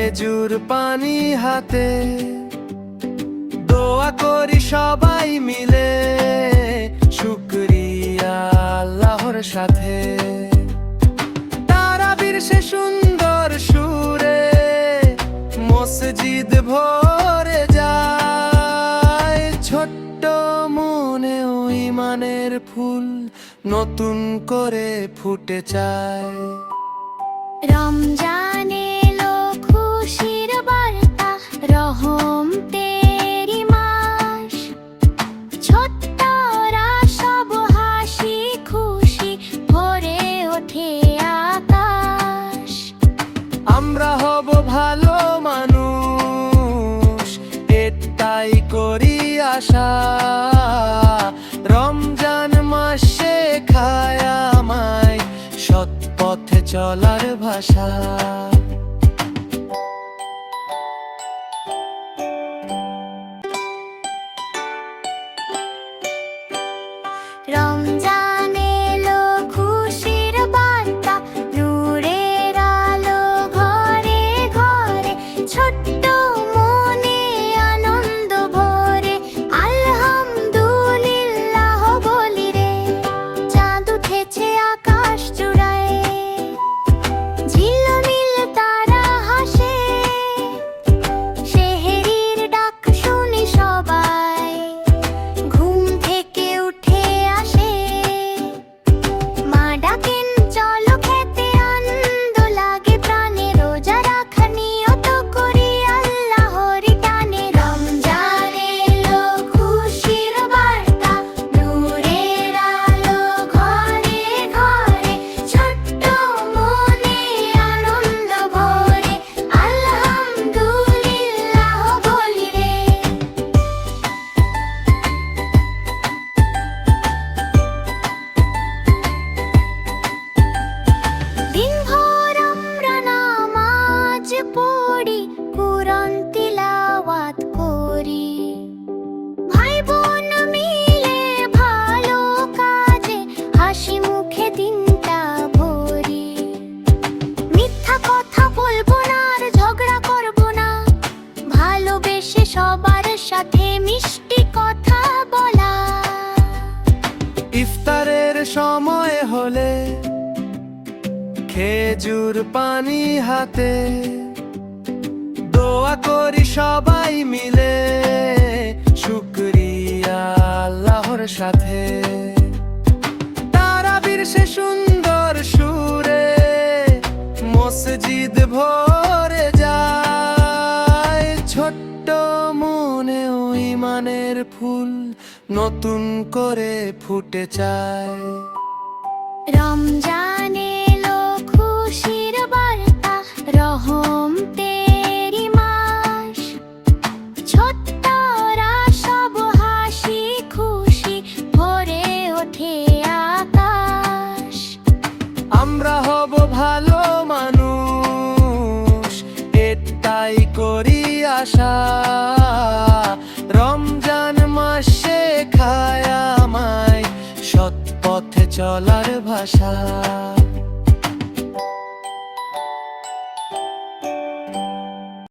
খেজুর পানি হাতে দোয়া করি সবাই মিলে, শুকরিয়া আল্লাহর সাথে। তারাবির সে সুন্দর সুরে মসজিদ ভরে যায়, ছোট্ট মনে ওই ইমানের ফুল নতুন করে ফুটে চায়। রমজান এলো খুশির বার্তা, রহম তেরি মাস, ছোট্টরা সব হাসি খুশি ভরে ওঠে আকাশ। আমরা হব ভালো মানুষ, এটাই করি আশা। রমজান মাস শেখায় আমায় সৎ পথে চলার ভাষা। রমজান এলো খুশির বার্তা, নূরের আলো ঘরে ঘরে, ছোট্ট মনে আনন্দ ভরে আলহামদুলিল্লাহ বলি রে। চাঁদ উঠেছে আকাশ চূড়ায়, ঝিলমিল তারা হাসে, সেহরির ডাক শুনি সবাই ঘুম থেকে উঠে আসে। মা ডাকেন চলো খেতে, আনন্দ লাগে প্রাণে, রোজা রাখা নিয়ত করি আল্লাহরি টানে। রমজান এলো খুশির বার্তা, নূরের আলো ঘরে ঘরে, ছোট্ট মনে আনন্দ ভরে আলহামদুলিল্লাহ বলি রে। দিনভর আমরা নামাজ পড়ি, কুরআন তিলাওয়াত করি, ভাই বোন মিলে ভালো কাজে হাসি মুখে দিনটা ভরি। মিথ্যা কথা বলবো না আর ঝগড়া করবো না, ভালোবেসে সবার সাথে মিষ্টি কথা বলা। ইফতারের সময় হলে খেজুর পানি হাতে দোয়া করি সবাই মিলে, শুকরিয়া আল্লাহর সাথে। তারাবির সে সুন্দর সুরে মসজিদ ভরে যায়, ছোট্ট মনে ওই ইমানের ফুল নতুন করে ফুটে চায়। রমজান এলো খুশির বার্তা, রহম তেরি মাস, ছোট্টরা সব হাসি খুশি ভরে ওঠে আকাশ। আমরা হব ভালো মানুষ, এটাই করি আশা। রমজান মাস শেখায় আমায় সৎ পথে চলার ভাষা।